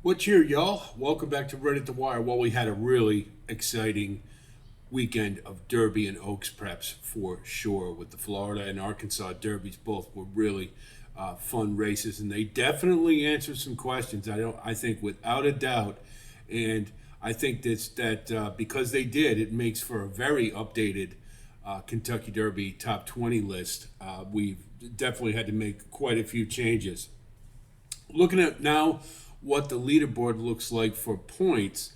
What cheer, y'all? Welcome back to Right at the Wire. Well, we had a really exciting weekend of Derby and Oaks preps for sure, with the Florida and Arkansas Derbies. Both were really fun races, and they definitely answered some questions. I think without a doubt, and I think that because they did, it makes for a very updated Kentucky Derby top 20 list. We've definitely had to make quite a few changes. Looking at now what the leaderboard looks like for points,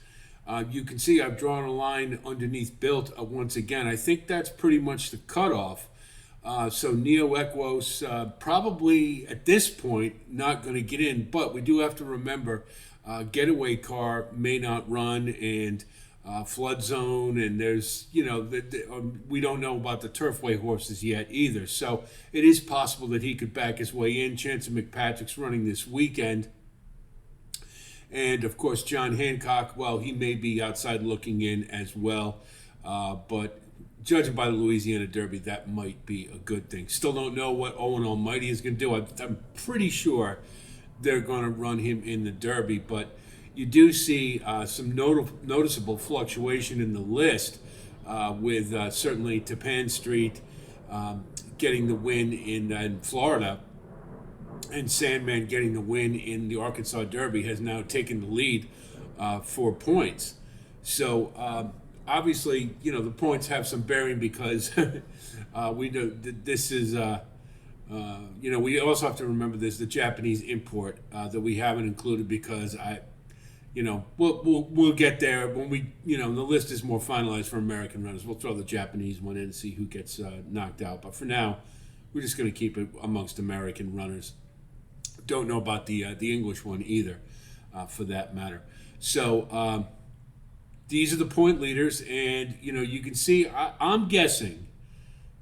you can see I've drawn a line underneath built once again. I think that's pretty much the cutoff. So Neo Equos probably at this point not going to get in, but we do have to remember getaway car may not run, and flood zone, and there's we don't know about the turfway horses yet either. So it is possible that he could back his way in. Chance of McPatrick's running this weekend. And, of course, John Hancock, well, he may be outside looking in as well. But judging by the Louisiana Derby, that might be a good thing. Still don't know what Owen Almighty is going to do. I'm pretty sure they're going to run him in the Derby. But you do see some noticeable fluctuation in the list with certainly Tapan Street getting the win in Florida. And Sandman getting the win in the Arkansas Derby has now taken the lead for points. So obviously, the points have some bearing because we know that this is, we also have to remember there's the Japanese import that we haven't included because we'll get there when the list is more finalized for American runners. We'll throw the Japanese one in and see who gets knocked out. But for now, we're just going to keep it amongst American runners. Don't know about the English one either, for that matter. So these are the point leaders, and you can see. I'm guessing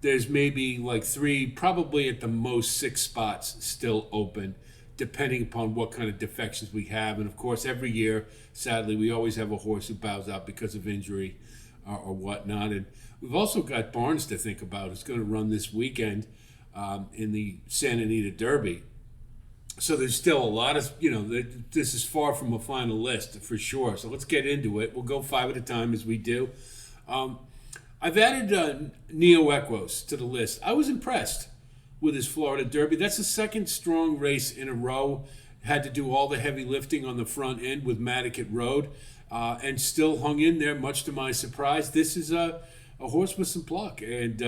there's maybe like 3, probably at the most 6 spots still open, depending upon what kind of defections we have. And of course, every year, sadly, we always have a horse who bows out because of injury or whatnot. And we've also got Barnes to think about, who's going to run this weekend in the Santa Anita Derby. So there's still a lot of, this is far from a final list for sure. So let's get into it. We'll go 5 at a time as we do. I've added Neo Equos to the list. I was impressed with his Florida Derby. That's the second strong race in a row. Had to do all the heavy lifting on the front end with Matticat Road and still hung in there, much to my surprise. This is a horse with some pluck. And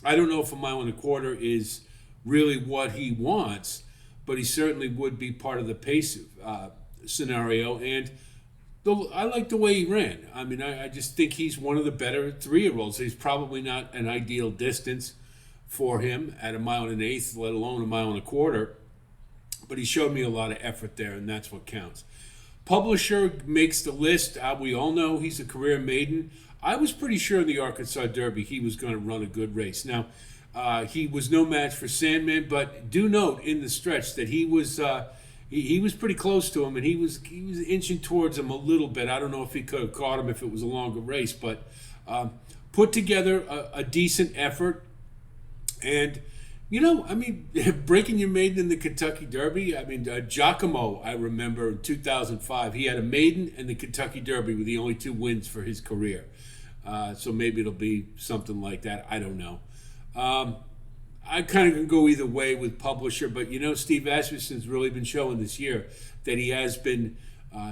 I don't know if a 1.25 miles is really what he wants, but he certainly would be part of the pace scenario. And I like the way he ran. I mean, I just think he's one of the better 3-year-olds. He's probably not an ideal distance for him at 1 1/8 miles, let alone 1.25 miles. But he showed me a lot of effort there, and that's what counts. Publisher makes the list. We all know he's a career maiden. I was pretty sure in the Arkansas Derby he was going to run a good race. Now, he was no match for Sandman, but do note in the stretch that he was pretty close to him, and he was inching towards him a little bit. I don't know if he could have caught him if it was a longer race, but put together a decent effort. And breaking your maiden in the Kentucky Derby. I mean, Giacomo, I remember in 2005, he had a maiden and the Kentucky Derby were the only 2 wins for his career. So maybe it'll be something like that. I don't know. I kind of can go either way with Publisher, but Steve Asmussen's really been showing this year that he has been,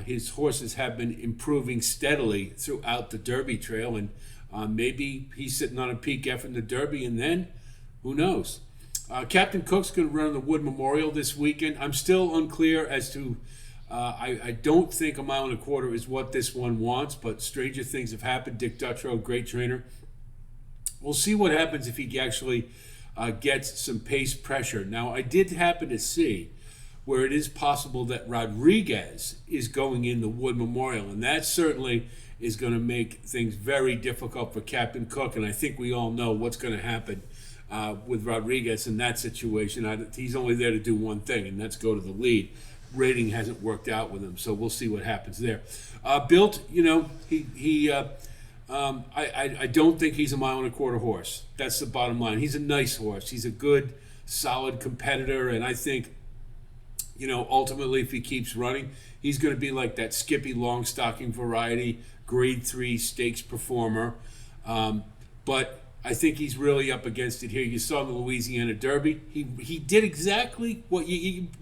his horses have been improving steadily throughout the Derby trail, and maybe he's sitting on a peak effort in the Derby, and then who knows? Captain Cook's going to run the Wood Memorial this weekend. I'm still unclear as to. I don't think 1.25 miles is what this one wants, but stranger things have happened. Dick Dutrow, great trainer. We'll see what happens if he actually gets some pace pressure. Now, I did happen to see where it is possible that Rodriguez is going in the Wood Memorial, and that certainly is going to make things very difficult for Captain Cook, and I think we all know what's going to happen with Rodriguez in that situation. He's only there to do one thing, and that's go to the lead. Rating hasn't worked out with him, so we'll see what happens there. Built, I don't think he's a 1.25 miles horse. That's the bottom line. He's a nice horse. He's a good, solid competitor, and I think Ultimately, if he keeps running, he's going to be like that Skippy long stocking variety, grade 3 stakes performer. But I think he's really up against it here. You saw in the Louisiana Derby, he did exactly what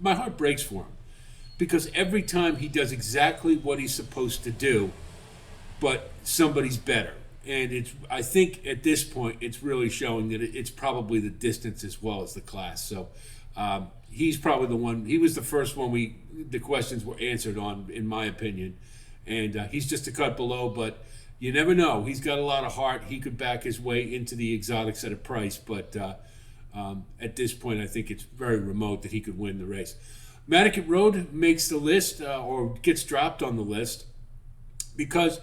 my heart breaks for him, because every time he does exactly what he's supposed to do, but somebody's better. And I think at this point, it's really showing that it's probably the distance as well as the class. So he's probably the one. He was the first one the questions were answered on, in my opinion. And he's just a cut below, but you never know. He's got a lot of heart. He could back his way into the exotics at a price, but at this point, I think it's very remote that he could win the race. Matticat Road makes the list, or gets dropped on the list, because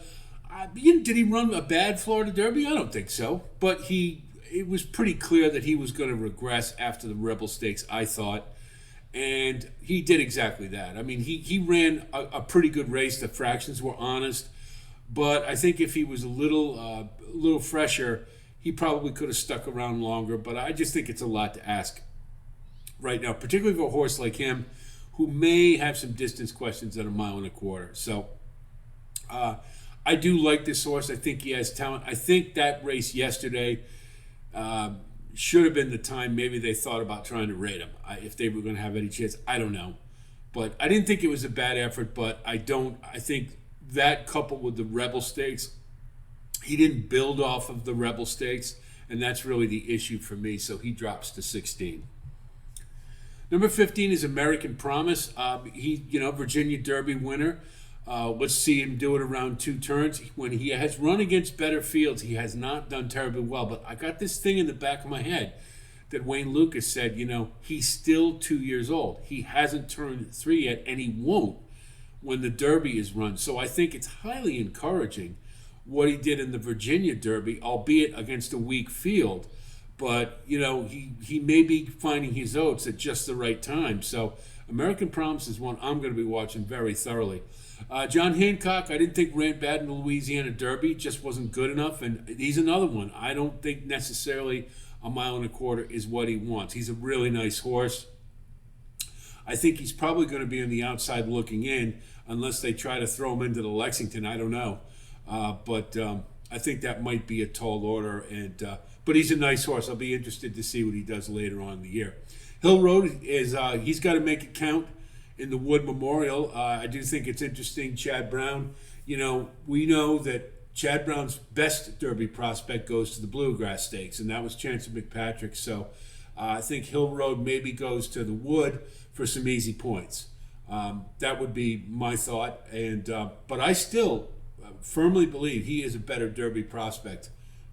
did he run a bad Florida Derby? I don't think so. But it was pretty clear that he was going to regress after the Rebel Stakes, I thought. And he did exactly that. I mean, he ran a pretty good race. The fractions were honest. But I think if he was a little fresher, he probably could have stuck around longer. But I just think it's a lot to ask right now, particularly for a horse like him, who may have some distance questions at 1.25 miles. So I do like this horse. I think he has talent. I think that race yesterday should have been the time maybe they thought about trying to rate him, if they were going to have any chance. I don't know. But I didn't think it was a bad effort, but I think that coupled with the Rebel Stakes, he didn't build off of the Rebel Stakes, and that's really the issue for me. So he drops to 16. Number 15 is American Promise. Virginia Derby winner. Let's see him do it around 2 turns. When he has run against better fields, he has not done terribly well. But I got this thing in the back of my head that Wayne Lucas said, he's still 2 years old. He hasn't turned 3 yet, and he won't when the Derby is run. So I think it's highly encouraging what he did in the Virginia Derby, albeit against a weak field. But, he may be finding his oats at just the right time. So American Promise is one I'm going to be watching very thoroughly. John Hancock, I didn't think ran bad in the Louisiana Derby, just wasn't good enough. And he's another one. I don't think necessarily 1.25 miles is what he wants. He's a really nice horse. I think he's probably going to be on the outside looking in, unless they try to throw him into the Lexington. I don't know. But I think that might be a tall order. But he's a nice horse. I'll be interested to see what he does later on in the year. Hill Road he's got to make it count in the Wood Memorial. I do think it's interesting. Chad Brown, we know that Chad Brown's best Derby prospect goes to the Bluegrass Stakes, and that was Chancellor McPatrick. So I think Hill Road maybe goes to the Wood for some easy points. That would be my thought. But I still firmly believe he is a better Derby prospect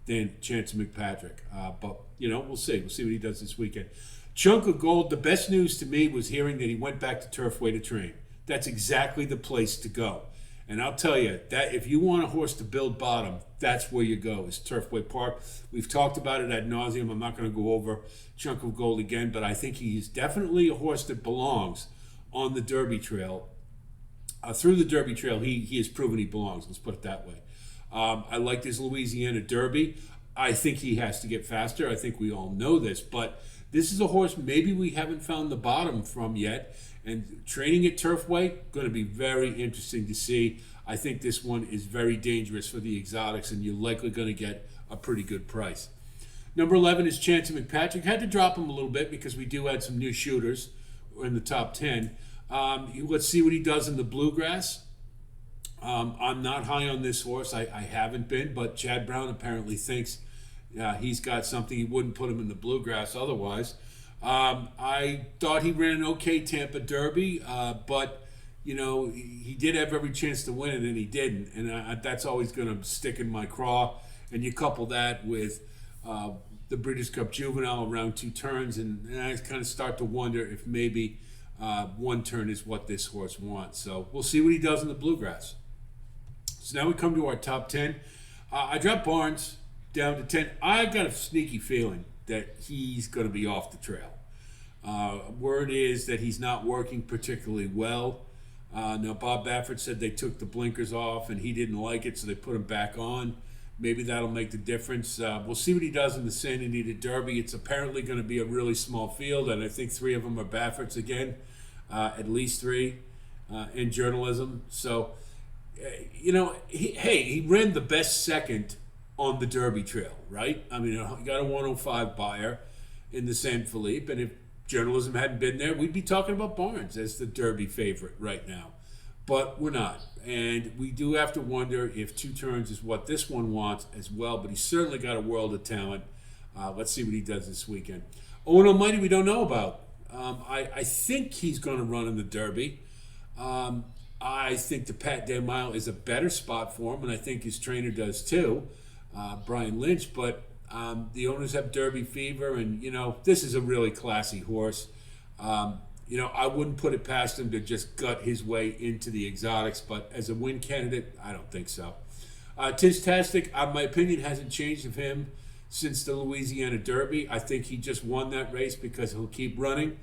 than Chancellor McPatrick. But we'll see. We'll see what he does this weekend. Chunk of Gold, the best news to me was hearing that he went back to Turfway to train. That's exactly the place to go. And I'll tell you, that if you want a horse to build bottom, that's where you go, is Turfway Park. We've talked about it ad nauseum. I'm not going to go over Chunk of Gold again, but I think he's definitely a horse that belongs on the Derby Trail. Through the Derby Trail, he has proven he belongs. Let's put it that way. I liked his Louisiana Derby. I think he has to get faster. I think we all know this, but this is a horse maybe we haven't found the bottom from yet. And training at Turfway, going to be very interesting to see. I think this one is very dangerous for the exotics, and you're likely going to get a pretty good price. Number 11 is Chancellor McPatrick. Had to drop him a little bit because we do add some new shooters in the top 10. Let's see what he does in the Bluegrass. I'm not high on this horse. I haven't been, but Chad Brown apparently thinks he's got something. He wouldn't put him in the Bluegrass otherwise. I thought he ran an okay Tampa Derby, but he did have every chance to win it, and he didn't. And that's always going to stick in my craw. And you couple that with the Breeders' Cup Juvenile around 2 turns, and I kind of start to wonder if maybe 1 turn is what this horse wants. So we'll see what he does in the Bluegrass. So now we come to our top 10. I dropped Barnes down to 10. I got a sneaky feeling that he's going to be off the trail. Word is that he's not working particularly well. Now, Bob Baffert said they took the blinkers off and he didn't like it, so they put him back on. Maybe that'll make the difference. We'll see what he does in the Santa Anita Derby. It's apparently going to be a really small field, and I think 3 of them are Baffert's again. at least 3 in journalism. So, he ran the best second on the Derby Trail, right? I mean, he got a 105 buyer in the San Felipe, and if journalism hadn't been there, we'd be talking about Barnes as the Derby favorite right now. But we're not. And we do have to wonder if 2 turns is what this one wants as well. But he's certainly got a world of talent. Let's see what he does this weekend. Owen Almighty, we don't know about. I think he's going to run in the Derby. I think the Pat Day Mile is a better spot for him, and I think his trainer does too, Brian Lynch. But the owners have Derby fever, and, this is a really classy horse. I wouldn't put it past him to just gut his way into the exotics, but as a win candidate, I don't think so. Tistastic, my opinion hasn't changed of him since the Louisiana Derby. I think he just won that race because he'll keep running.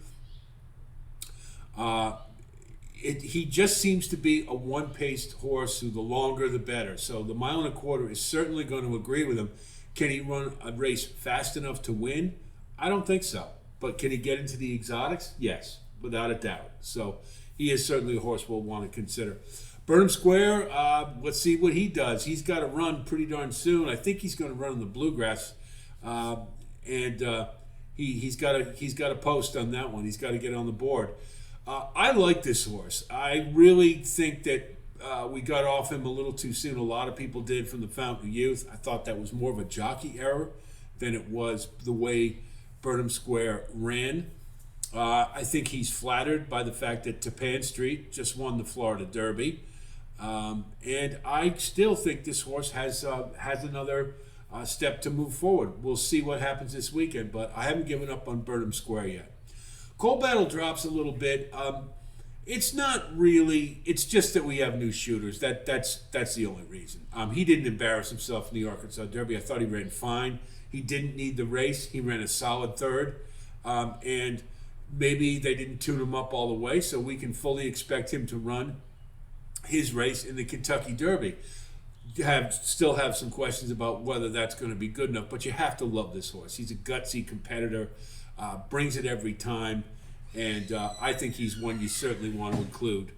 He just seems to be a one-paced horse who the longer the better. So the 1.25 miles is certainly going to agree with him. Can he run a race fast enough to win? I don't think so. But can he get into the exotics? Yes, without a doubt. So he is certainly a horse we'll want to consider. Burnham Square, let's see what he does. He's got to run pretty darn soon. I think he's going to run in the Bluegrass, and he's got a post on that one. He's got to get on the board. I like this horse. I really think that we got off him a little too soon. A lot of people did from the Fountain of Youth. I thought that was more of a jockey error than it was the way Burnham Square ran. I think he's flattered by the fact that Tapan Street just won the Florida Derby. And I still think this horse has another step to move forward. We'll see what happens this weekend, but I haven't given up on Burnham Square yet. Cold Battle drops a little bit. It's not really. It's just that we have new shooters. That's the only reason. He didn't embarrass himself in the Arkansas Derby. I thought he ran fine. He didn't need the race. He ran a solid third, and maybe they didn't tune him up all the way, so we can fully expect him to run his race in the Kentucky Derby. Still have some questions about whether that's going to be good enough, but you have to love this horse. He's a gutsy competitor, brings it every time, and I think he's one you certainly want to include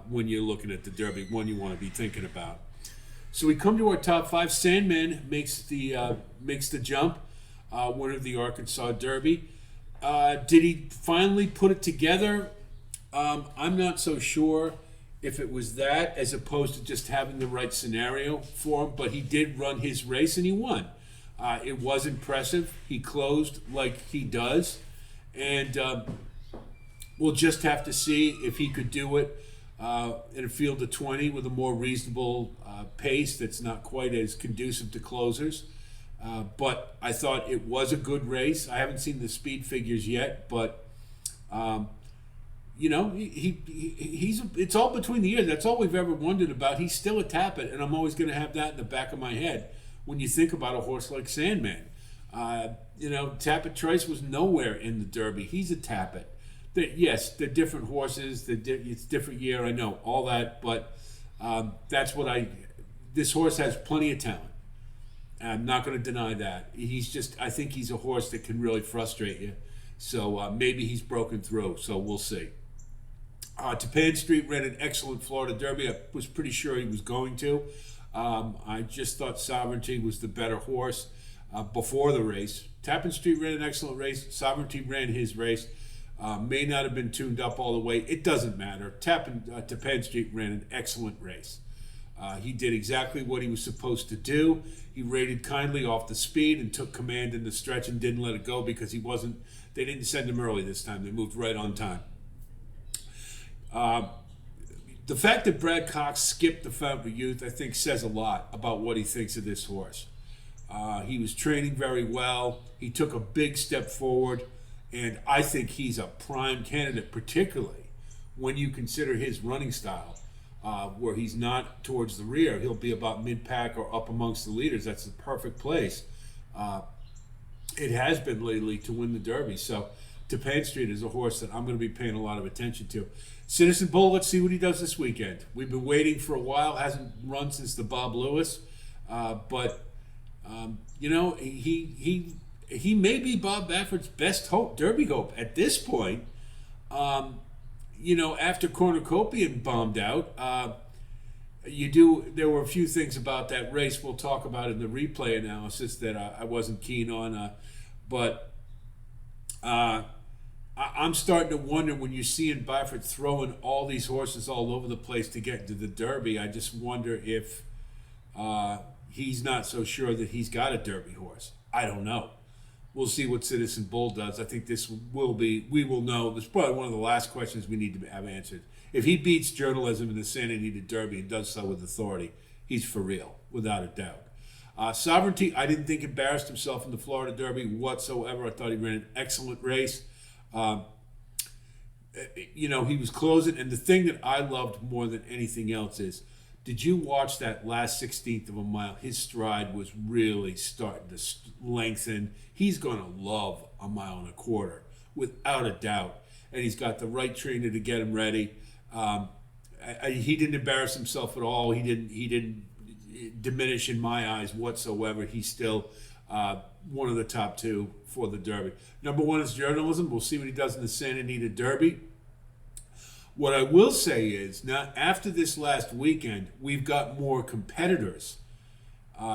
when you're looking at the Derby, one you want to be thinking about. So we come to our top 5. Sandman makes the jump, winner of the Arkansas Derby. Did he finally put it together? I'm not so sure if it was that as opposed to just having the right scenario for him, but he did run his race and he won. It was impressive. He closed like he does, and we'll just have to see if he could do it in a field of 20 with a more reasonable pace that's not quite as conducive to closers. But I thought it was a good race. I haven't seen the speed figures yet, but it's all between the ears. That's all we've ever wondered about. He's still a Tappet, and I'm always going to have that in the back of my head when you think about a horse like Sandman. Tappet Trice was nowhere in the Derby. He's a Tappet. Yes, they're different horses. It's a different year. I know all that, but that's what this horse has plenty of talent. I'm not going to deny that. I think he's a horse that can really frustrate you. So maybe he's broken through. So we'll see. Tapan Street ran an excellent Florida Derby. I was pretty sure he was going to. I just thought Sovereignty was the better horse before the race. Tappan Street ran an excellent race. Sovereignty ran his race. May not have been tuned up all the way. It doesn't matter. Tapan Street ran an excellent race. He did exactly what he was supposed to do. He rated kindly off the speed and took command in the stretch and didn't let it go because they didn't send him early this time. They moved right on time. The fact that Brad Cox skipped the Fountain of Youth, I think, says a lot about what he thinks of this horse. He was training very well. He took a big step forward, and I think he's a prime candidate, particularly when you consider his running style. Where he's not towards the rear. He'll be about mid-pack or up amongst the leaders. That's the perfect place. It has been lately to win the Derby. So Tapan Street is a horse that I'm going to be paying a lot of attention to. Citizen Bull, let's see what he does this weekend. We've been waiting for a while. Hasn't run since the Bob Lewis. But he may be Bob Baffert's best hope, Derby hope at this point. after Cornucopian bombed out, there were a few things about that race we'll talk about in the replay analysis that I wasn't keen on, but I'm starting to wonder when you're seeing Byford throwing all these horses all over the place to get into the Derby. I just wonder if he's not so sure that he's got a Derby horse. I don't know. We'll see what Citizen Bull does. I think we will know. This is probably one of the last questions we need to have answered. If he beats journalism in the Santa Anita Derby and does so with authority, he's for real, without a doubt. Sovereignty, I didn't think embarrassed himself in the Florida Derby whatsoever. I thought he ran an excellent race. He was closing, and the thing that I loved more than anything else is, did you watch that last 16th of a mile? His stride was really starting to lengthen. He's going to love a mile and a quarter, without a doubt. And he's got the right trainer to get him ready. He didn't embarrass himself at all. He didn't diminish in my eyes whatsoever. He's still one of the top two for the Derby. Number one is journalism. We'll see what he does in the Santa Anita Derby. What I will say is, now after this last weekend, we've got more competitors.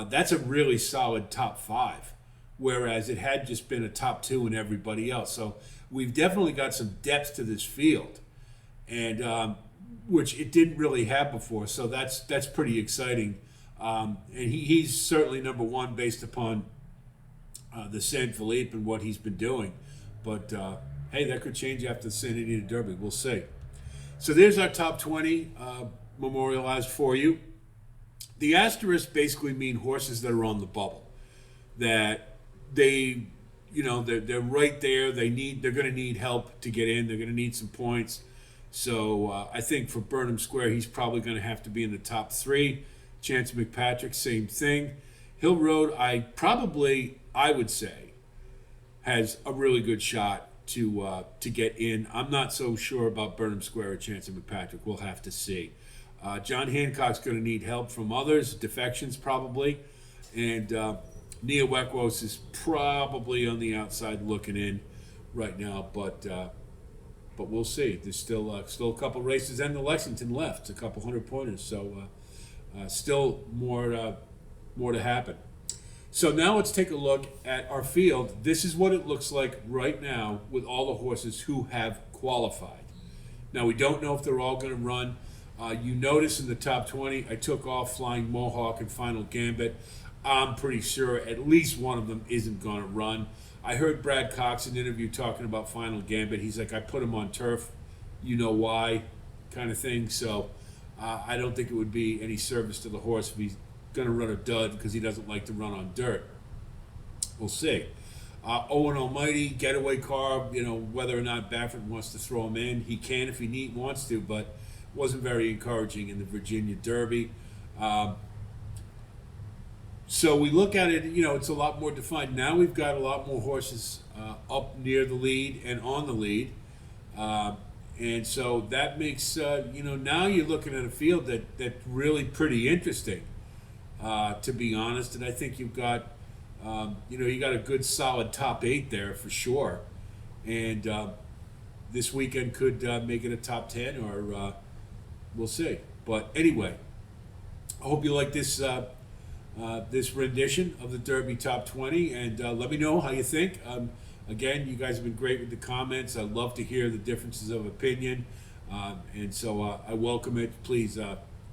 That's a really solid top five, whereas it had just been a top two and everybody else. So we've definitely got some depth to this field, and which it didn't really have before. So that's pretty exciting. And he's certainly number one based upon the San Felipe and what he's been doing. But hey, that could change after the Santa Anita Derby. We'll see. So there's our top 20 memorialized for you. The asterisks basically mean horses that are on the bubble, that they're right there. They're going to need help to get in. They're going to need some points. So I think for Burnham Square, he's probably going to have to be in the top three. Chance McPatrick, same thing. Hill Road, I would say, has a really good shot to get in. I'm not so sure about Burnham Square or Chance McPatrick. We'll have to see. John Hancock's going to need help from others, defections probably, and Nia Weckros is probably on the outside looking in right now, but we'll see. There's still a couple races and the Lexington left, a couple 100-pointers, so still more to happen. So now let's take a look at our field. This is what it looks like right now with all the horses who have qualified. Now, we don't know if they're all going to run. You notice in the top 20, I took off Flying Mohawk and Final Gambit. I'm pretty sure at least one of them isn't going to run. I heard Brad Cox in an interview talking about Final Gambit. He's like, I put him on turf, you know why, kind of thing. So I don't think it would be any service to the horse if he's going to run a dud because he doesn't like to run on dirt. We'll see. Owen Almighty, getaway car, whether or not Baffert wants to throw him in. He can if he wants to, but wasn't very encouraging in the Virginia Derby. So we look at it, it's a lot more defined. Now we've got a lot more horses up near the lead and on the lead. And so that makes, now you're looking at a field that's really pretty interesting. To be honest, and I think you've got, you got a good solid top 8 there for sure, and this weekend could make it a top 10, or we'll see. But anyway, I hope you like this this rendition of the Derby Top 20, and let me know how you think. Again, you guys have been great with the comments. I love to hear the differences of opinion, and so I welcome it. Please.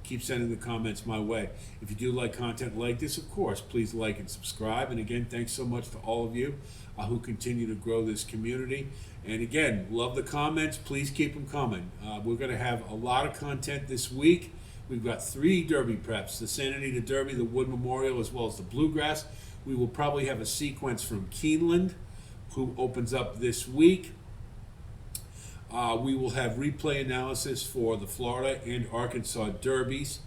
Keep sending the comments my way. If you do like content like this, of course, please like and subscribe. And again, thanks so much to all of you who continue to grow this community. And again, love the comments. Please keep them coming. We're going to have a lot of content this week. We've got 3 Derby preps, the Santa Anita Derby, the Wood Memorial, as well as the Bluegrass. We will probably have a sequence from Keeneland, who opens up this week. We will have replay analysis for the Florida and Arkansas Derbies,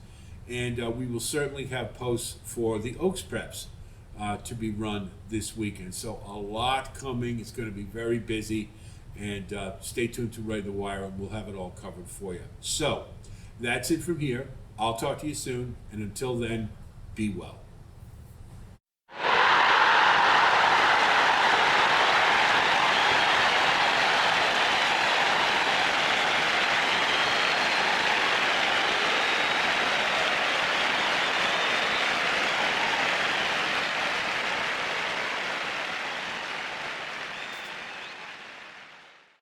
and we will certainly have posts for the Oaks Preps to be run this weekend. So a lot coming. It's going to be very busy, and stay tuned to Ray the Wire, and we'll have it all covered for you. So that's it from here. I'll talk to you soon, and until then, be well.